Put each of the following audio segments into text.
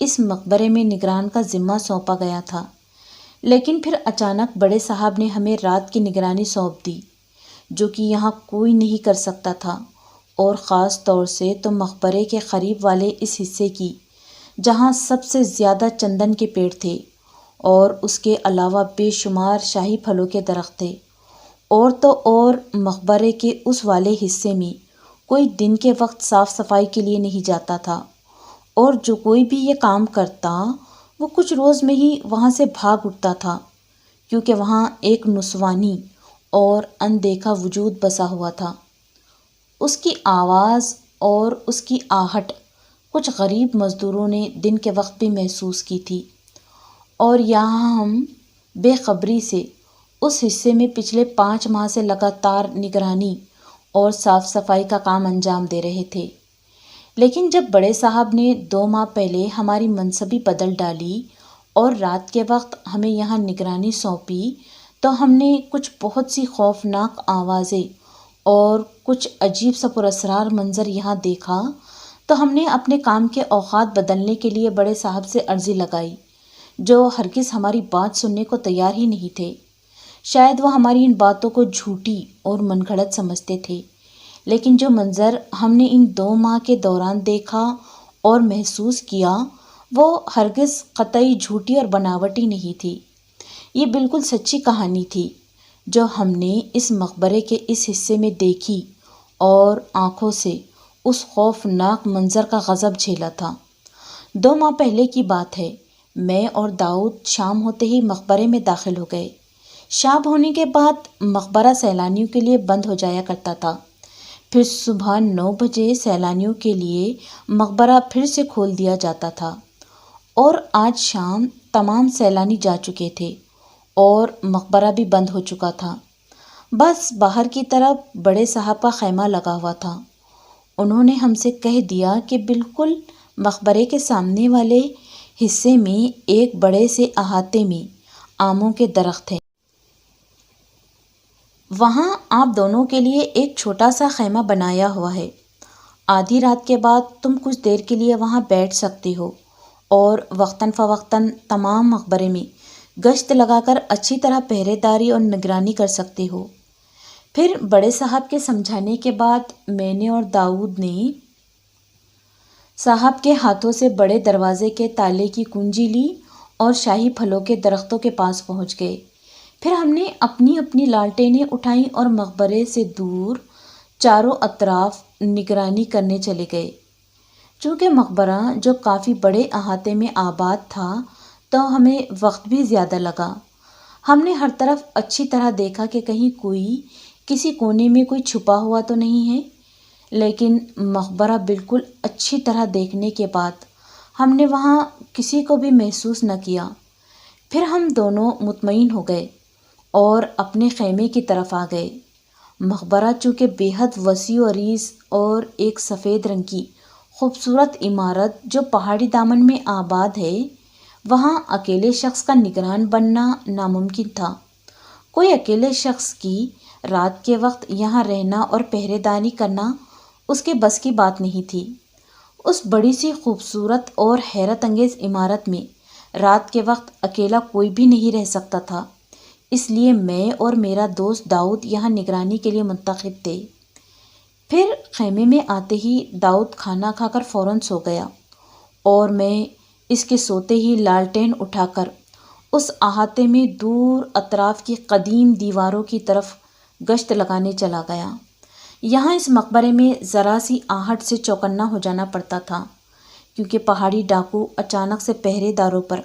اس مقبرے میں نگران کا ذمہ سونپا گیا تھا، لیکن پھر اچانک بڑے صاحب نے ہمیں رات کی نگرانی سونپ دی، جو کہ یہاں کوئی نہیں کر سکتا تھا، اور خاص طور سے تو مقبرے کے قریب والے اس حصے کی، جہاں سب سے زیادہ چندن کے پیڑ تھے اور اس کے علاوہ بے شمار شاہی پھلوں کے درخت تھے، اور تو اور مقبرے کے اس والے حصے میں کوئی دن کے وقت صاف صفائی کے لیے نہیں جاتا تھا، اور جو کوئی بھی یہ کام کرتا وہ کچھ روز میں ہی وہاں سے بھاگ اٹھتا تھا، کیونکہ وہاں ایک نسوانی اور اندیکھا وجود بسا ہوا تھا۔ اس کی آواز اور اس کی آہٹ کچھ غریب مزدوروں نے دن کے وقت بھی محسوس کی تھی، اور یہاں ہم بے خبری سے اس حصے میں پچھلے 5 ماہ سے لگاتار نگرانی اور صاف صفائی کا کام انجام دے رہے تھے۔ لیکن جب بڑے صاحب نے 2 ماہ پہلے ہماری منصبی بدل ڈالی اور رات کے وقت ہمیں یہاں نگرانی سونپی، تو ہم نے کچھ بہت سی خوفناک آوازیں اور کچھ عجیب سا پراسرار منظر یہاں دیکھا، تو ہم نے اپنے کام کے اوقات بدلنے کے لیے بڑے صاحب سے عرضی لگائی، جو ہرگز ہماری بات سننے کو تیار ہی نہیں تھے۔ شاید وہ ہماری ان باتوں کو جھوٹی اور من گھڑت سمجھتے تھے، لیکن جو منظر ہم نے ان 2 ماہ کے دوران دیکھا اور محسوس کیا وہ ہرگز قطعی جھوٹی اور بناوٹی نہیں تھی۔ یہ بالکل سچی کہانی تھی جو ہم نے اس مقبرے کے اس حصے میں دیکھی اور آنکھوں سے اس خوفناک منظر کا غضب جھیلا تھا۔ 2 ماہ پہلے کی بات ہے، میں اور داؤد شام ہوتے ہی مقبرے میں داخل ہو گئے۔ شام ہونے کے بعد مقبرہ سیلانیوں کے لیے بند ہو جایا کرتا تھا، پھر صبح 9 بجے سیلانیوں کے لیے مقبرہ پھر سے کھول دیا جاتا تھا، اور آج شام تمام سیلانی جا چکے تھے اور مقبرہ بھی بند ہو چکا تھا۔ بس باہر کی طرف بڑے صاحب کا خیمہ لگا ہوا تھا۔ انہوں نے ہم سے کہہ دیا کہ بالکل مقبرے کے سامنے والے حصے میں ایک بڑے سے احاطے میں آموں کے درخت ہیں، وہاں آپ دونوں کے لیے ایک چھوٹا سا خیمہ بنایا ہوا ہے۔ آدھی رات کے بعد تم کچھ دیر کے لیے وہاں بیٹھ سکتے ہو اور وقتاً فوقتاً تمام مقبرے میں گشت لگا کر اچھی طرح پہرے داری اور نگرانی کر سکتے ہو۔ پھر بڑے صاحب کے سمجھانے کے بعد میں نے اور داؤد نے صاحب کے ہاتھوں سے بڑے دروازے کے تالے کی کنجی لی اور شاہی پھلوں کے درختوں کے پاس پہنچ گئے۔ پھر ہم نے اپنی اپنی لالٹینیں اٹھائیں اور مقبرے سے دور چاروں اطراف نگرانی کرنے چلے گئے۔ چونکہ مقبرہ جو کافی بڑے احاطے میں آباد تھا تو ہمیں وقت بھی زیادہ لگا۔ ہم نے ہر طرف اچھی طرح دیکھا کہ کہیں کوئی کسی کونے میں کوئی چھپا ہوا تو نہیں ہے، لیکن مقبرہ بالکل اچھی طرح دیکھنے کے بعد ہم نے وہاں کسی کو بھی محسوس نہ کیا۔ پھر ہم دونوں مطمئن ہو گئے اور اپنے خیمے کی طرف آ گئے۔ مقبرہ چونکہ بے حد وسیع و عریض اور ایک سفید رنگ کی خوبصورت عمارت جو پہاڑی دامن میں آباد ہے، وہاں اکیلے شخص کا نگران بننا ناممکن تھا۔ کوئی اکیلے شخص کی رات کے وقت یہاں رہنا اور پہرے داری کرنا اس کے بس کی بات نہیں تھی۔ اس بڑی سی خوبصورت اور حیرت انگیز عمارت میں رات کے وقت اکیلا کوئی بھی نہیں رہ سکتا تھا، اس لیے میں اور میرا دوست داؤد یہاں نگرانی کے لیے منتخب تھے۔ پھر خیمے میں آتے ہی داؤد کھانا کھا کر فوراً سو گیا، اور میں اس کے سوتے ہی لالٹین اٹھا کر اس احاطے میں دور اطراف کی قدیم دیواروں کی طرف گشت لگانے چلا گیا۔ یہاں اس مقبرے میں ذرا سی آہٹ سے چوکنا ہو جانا پڑتا تھا، کیونکہ پہاڑی ڈاکو اچانک سے پہرے داروں پر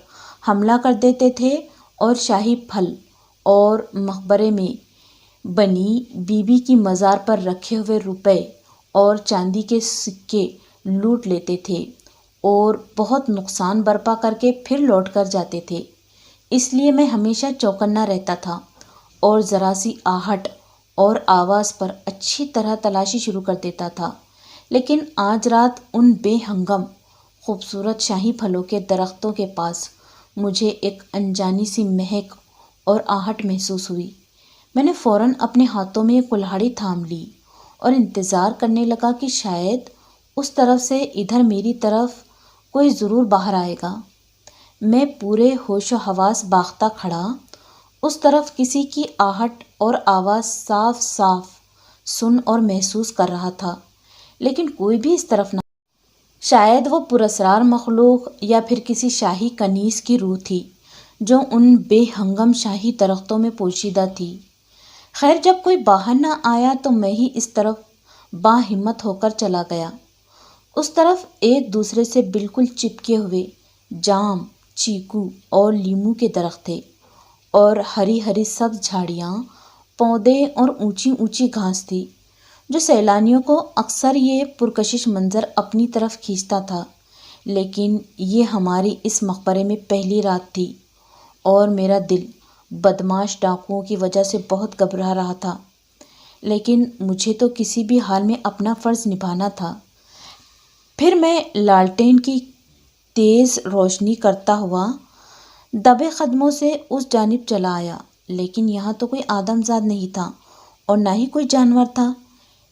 حملہ کر دیتے تھے اور شاہی پھل اور مقبرے میں بنی بی بی کی مزار پر رکھے ہوئے روپے اور چاندی کے سکے لوٹ لیتے تھے اور بہت نقصان برپا کر کے پھر لوٹ کر جاتے تھے۔ اس لیے میں ہمیشہ چوکنا رہتا تھا اور ذرا سی آہٹ اور آواز پر اچھی طرح تلاشی شروع کر دیتا تھا۔ لیکن آج رات ان بے ہنگم خوبصورت شاہی پھلوں کے درختوں کے پاس مجھے ایک انجانی سی مہک اور آہٹ محسوس ہوئی۔ میں نے فوراً اپنے ہاتھوں میں کلہاڑی تھام لی اور انتظار کرنے لگا کہ شاید اس طرف سے ادھر میری طرف کوئی ضرور باہر آئے گا۔ میں پورے ہوش و حواس باختہ کھڑا اس طرف کسی کی آہٹ اور آواز صاف صاف سن اور محسوس کر رہا تھا، لیکن کوئی بھی اس طرف نہ۔ شاید وہ پراسرار مخلوق یا پھر کسی شاہی کنیز کی روح تھی جو ان بے ہنگم شاہی درختوں میں پوشیدہ تھی۔ خیر، جب کوئی باہر نہ آیا تو میں ہی اس طرف باہمت ہو کر چلا گیا۔ اس طرف ایک دوسرے سے بالکل چپکے ہوئے جام، چیکو اور لیمو کے درخت تھے، اور ہری ہری سبز جھاڑیاں، پودے اور اونچی اونچی گھاس تھی، جو سیلانیوں کو اکثر یہ پرکشش منظر اپنی طرف کھینچتا تھا۔ لیکن یہ ہماری اس مقبرے میں پہلی رات تھی، اور میرا دل بدماش ڈاکوؤں کی وجہ سے بہت گھبرا رہا تھا، لیکن مجھے تو کسی بھی حال میں اپنا فرض نبھانا تھا۔ پھر میں لالٹین کی تیز روشنی کرتا ہوا دبے قدموں سے اس جانب چلا آیا، لیکن یہاں تو کوئی آدم زاد نہیں تھا اور نہ ہی کوئی جانور تھا،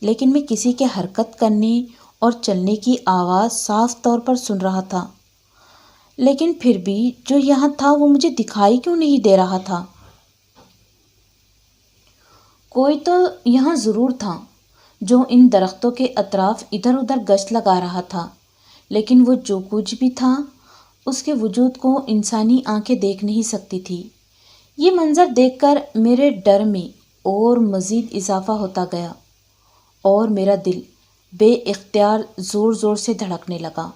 لیکن میں کسی کے حرکت کرنے اور چلنے کی آواز صاف طور پر سن رہا تھا۔ لیکن پھر بھی جو یہاں تھا وہ مجھے دکھائی کیوں نہیں دے رہا تھا؟ کوئی تو یہاں ضرور تھا جو ان درختوں کے اطراف ادھر ادھر گشت لگا رہا تھا، لیکن وہ جو کچھ بھی تھا اس کے وجود کو انسانی آنکھیں دیکھ نہیں سکتی تھی۔ یہ منظر دیکھ کر میرے ڈر میں اور مزید اضافہ ہوتا گیا، اور میرا دل بے اختیار زور زور سے دھڑکنے لگا۔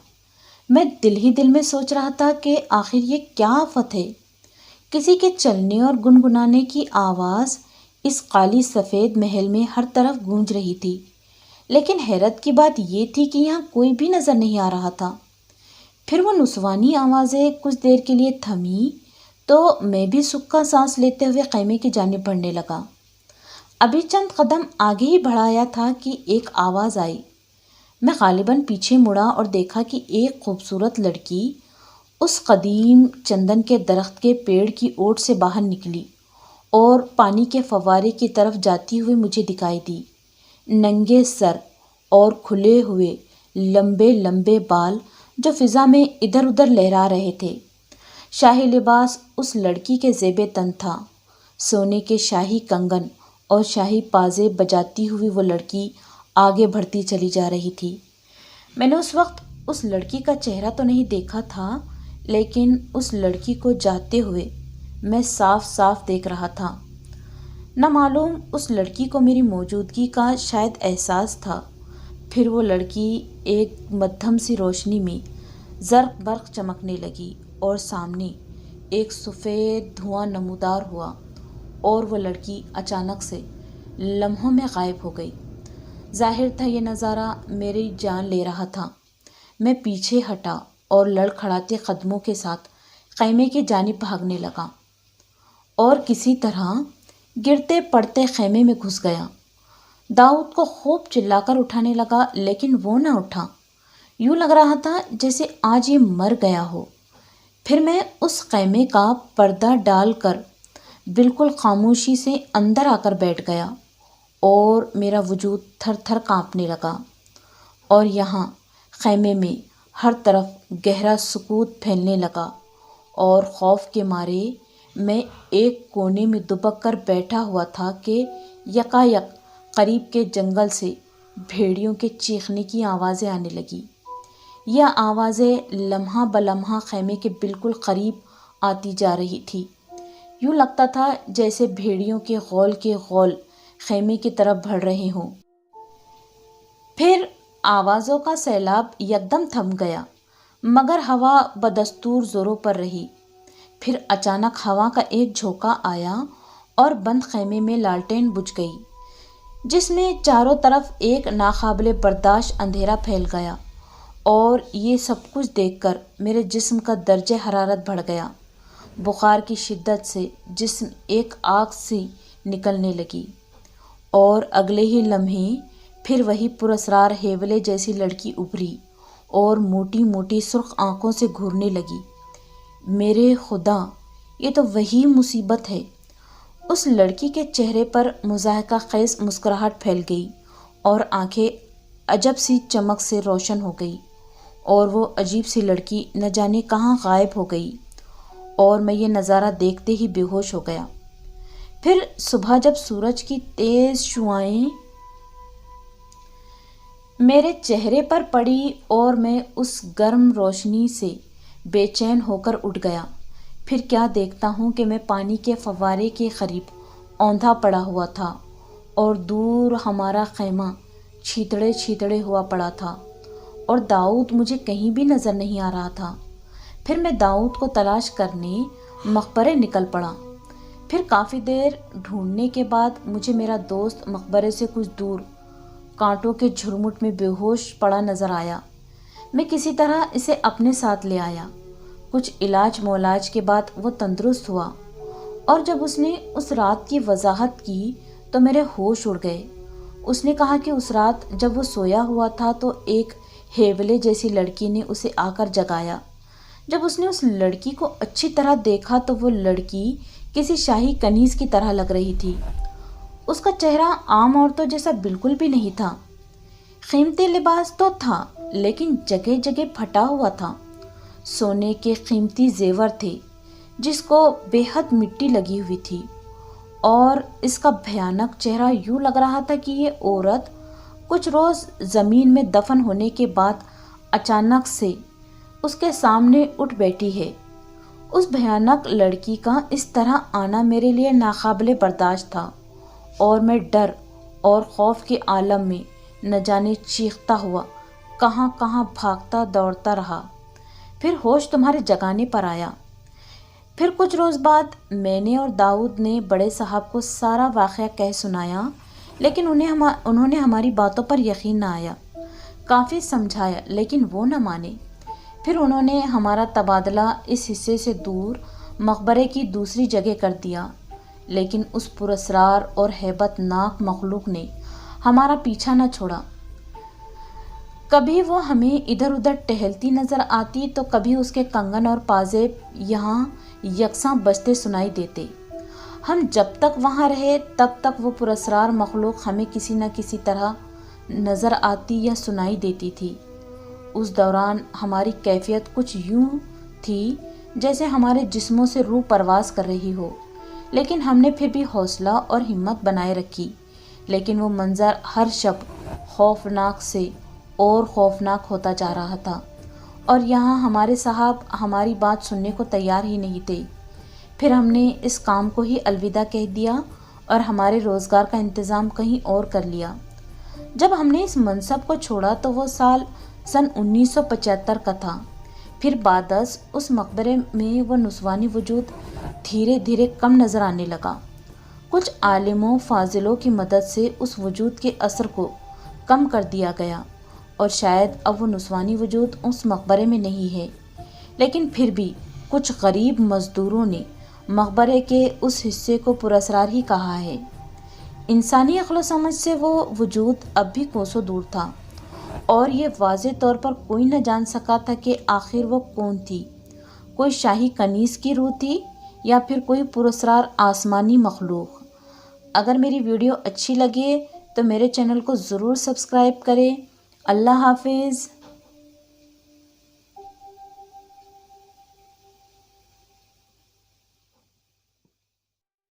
میں دل ہی دل میں سوچ رہا تھا کہ آخر یہ کیا آفت ہے؟ کسی کے چلنے اور گنگنانے کی آواز اس قالی سفید محل میں ہر طرف گونج رہی تھی، لیکن حیرت کی بات یہ تھی کہ یہاں کوئی بھی نظر نہیں آ رہا تھا۔ پھر وہ نسوانی آوازیں کچھ دیر کے لیے تھمی تو میں بھی سکھا سانس لیتے ہوئے خیمے کی جانب بڑھنے لگا۔ ابھی چند قدم آگے ہی بڑھایا تھا کہ ایک آواز آئی۔ میں غالباً پیچھے مڑا اور دیکھا کہ ایک خوبصورت لڑکی اس قدیم چندن کے درخت کے پیڑ کی اوٹ سے باہر نکلی اور پانی کے فوارے کی طرف جاتی ہوئی مجھے دکھائی دی۔ ننگے سر اور کھلے ہوئے لمبے لمبے بال جو فضا میں ادھر ادھر لہرا رہے تھے۔ شاہی لباس اس لڑکی کے زیب تن تھا۔ سونے کے شاہی کنگن اور شاہی پازے بجاتی ہوئی وہ لڑکی آگے بڑھتی چلی جا رہی تھی۔ میں نے اس وقت اس لڑکی کا چہرہ تو نہیں دیکھا تھا، لیکن اس لڑکی کو جاتے ہوئے میں صاف صاف دیکھ رہا تھا۔ نہ معلوم اس لڑکی کو میری موجودگی کا شاید احساس تھا۔ پھر وہ لڑکی ایک مدھم سی روشنی میں زرق برق چمکنے لگی اور سامنے ایک سفید دھواں نمودار ہوا، اور وہ لڑکی اچانک سے لمحوں میں غائب ہو گئی۔ ظاہر تھا یہ نظارہ میری جان لے رہا تھا۔ میں پیچھے ہٹا اور لڑکھڑاتے قدموں کے ساتھ خیمے کی جانب بھاگنے لگا، اور کسی طرح گرتے پڑتے خیمے میں گھس گیا۔ داؤد کو خوب چلا کر اٹھانے لگا، لیکن وہ نہ اٹھا۔ یوں لگ رہا تھا جیسے آج یہ مر گیا ہو۔ پھر میں اس خیمے کا پردہ ڈال کر بالکل خاموشی سے اندر آ کر بیٹھ گیا، اور میرا وجود تھر تھر کانپنے لگا، اور یہاں خیمے میں ہر طرف گہرا سکوت پھیلنے لگا، اور خوف کے مارے میں ایک کونے میں دبک کر بیٹھا ہوا تھا کہ یکایک قریب کے جنگل سے بھیڑیوں کے چیخنے کی آوازیں آنے لگی۔ یہ آوازیں لمحہ بلمحہ خیمے کے بالکل قریب آتی جا رہی تھی۔ یوں لگتا تھا جیسے بھیڑیوں کے غول خیمے کی طرف بڑھ رہے ہوں۔ پھر آوازوں کا سیلاب یکدم تھم گیا، مگر ہوا بدستور زوروں پر رہی۔ پھر اچانک ہوا کا ایک جھونکا آیا اور بند خیمے میں لالٹین بجھ گئی، جس میں چاروں طرف ایک ناقابل برداشت اندھیرا پھیل گیا، اور یہ سب کچھ دیکھ کر میرے جسم کا درجہ حرارت بڑھ گیا۔ بخار کی شدت سے جسم ایک آگ سی نکلنے لگی، اور اگلے ہی لمحے پھر وہی پراسرار ہیولے جیسی لڑکی ابھری اور موٹی موٹی سرخ آنکھوں سے گھورنے لگی۔ میرے خدا، یہ تو وہی مصیبت ہے۔ اس لڑکی کے چہرے پر مضحکہ خیز مسکراہٹ پھیل گئی، اور آنکھیں عجب سی چمک سے روشن ہو گئی، اور وہ عجیب سی لڑکی نہ جانے کہاں غائب ہو گئی اور میں یہ نظارہ دیکھتے ہی بے ہوش ہو گیا۔ پھر صبح جب سورج کی تیز شعاعیں میرے چہرے پر پڑی اور میں اس گرم روشنی سے بے چین ہو کر اٹھ گیا، پھر کیا دیکھتا ہوں کہ میں پانی کے فوارے کے قریب اوندھا پڑا ہوا تھا اور دور ہمارا خیمہ چھیتڑے چھیتڑے ہوا پڑا تھا اور داؤد مجھے کہیں بھی نظر نہیں آ رہا تھا۔ پھر میں داؤد کو تلاش کرنے مقبرے نکل پڑا۔ پھر کافی دیر ڈھونڈنے کے بعد مجھے میرا دوست مقبرے سے کچھ دور کانٹوں کے جھرمٹ میں بے ہوش پڑا نظر آیا۔ میں کسی طرح اسے اپنے ساتھ لے آیا۔ کچھ علاج معلاج کے بعد وہ تندرست ہوا، اور جب اس نے اس رات کی وضاحت کی تو میرے ہوش اڑ گئے۔ اس نے کہا کہ اس رات جب وہ سویا ہوا تھا تو ایک ہیولے جیسی لڑکی نے اسے آ کر جگایا۔ جب اس نے اس لڑکی کو اچھی طرح دیکھا تو وہ لڑکی کسی شاہی کنیز کی طرح لگ رہی تھی۔ اس کا چہرہ عام عورتوں جیسا بالکل بھی نہیں تھا۔ قیمتی لباس تو تھا لیکن جگہ جگہ پھٹا ہوا تھا۔ سونے کے قیمتی زیور تھے جس کو بے حد مٹی لگی ہوئی تھی، اور اس کا بھیانک چہرہ یوں لگ رہا تھا کہ یہ عورت کچھ روز زمین میں دفن ہونے کے بعد اچانک سے اس کے سامنے اٹھ بیٹھی ہے۔ اس بھیانک لڑکی کا اس طرح آنا میرے لیے ناقابل برداشت تھا، اور میں ڈر اور خوف کے عالم میں نہ جانے چیختا ہوا کہاں کہاں بھاگتا دوڑتا رہا۔ پھر ہوش تمہارے جگانے پر آیا۔ پھر کچھ روز بعد میں نے اور داؤد نے بڑے صاحب کو سارا واقعہ کہہ سنایا، لیکن انہوں نے ہماری باتوں پر یقین نہ آیا۔ کافی سمجھایا لیکن وہ نہ مانے۔ پھر انہوں نے ہمارا تبادلہ اس حصے سے دور مقبرے کی دوسری جگہ کر دیا، لیکن اس پراسرار اور ہیبت ناک مخلوق نے ہمارا پیچھا نہ چھوڑا۔ کبھی وہ ہمیں ادھر ادھر ٹہلتی نظر آتی تو کبھی اس کے کنگن اور پازیب یہاں یکساں بجتے سنائی دیتے۔ ہم جب تک وہاں رہے تب تک وہ پراسرار مخلوق ہمیں کسی نہ کسی طرح نظر آتی یا سنائی دیتی تھی۔ اس دوران ہماری کیفیت کچھ یوں تھی جیسے ہمارے جسموں سے روح پرواز کر رہی ہو، لیکن ہم نے پھر بھی حوصلہ اور ہمت بنائے رکھی۔ لیکن وہ منظر ہر شب خوفناک سے اور خوفناک ہوتا جا رہا تھا، اور یہاں ہمارے صاحب ہماری بات سننے کو تیار ہی نہیں تھے۔ پھر ہم نے اس کام کو ہی الوداع کہہ دیا اور ہمارے روزگار کا انتظام کہیں اور کر لیا۔ جب ہم نے اس منصب کو چھوڑا تو وہ سن 1975 کا تھا۔ پھر بعداز اس مقبرے میں وہ نسوانی وجود دھیرے دھیرے کم نظر آنے لگا۔ کچھ عالموں فاضلوں کی مدد سے اس وجود کے اثر کو کم کر دیا گیا، اور شاید اب وہ نسوانی وجود اس مقبرے میں نہیں ہے، لیکن پھر بھی کچھ غریب مزدوروں نے مقبرے کے اس حصے کو پراسرار ہی کہا ہے۔ انسانی عقل و سمجھ سے وہ وجود اب بھی کوسوں دور تھا، اور یہ واضح طور پر کوئی نہ جان سکا تھا کہ آخر وہ کون تھی، کوئی شاہی کنیز کی روح تھی یا پھر کوئی پراسرار آسمانی مخلوق۔ اگر میری ویڈیو اچھی لگے تو میرے چینل کو ضرور سبسکرائب کریں۔ اللہ حافظ۔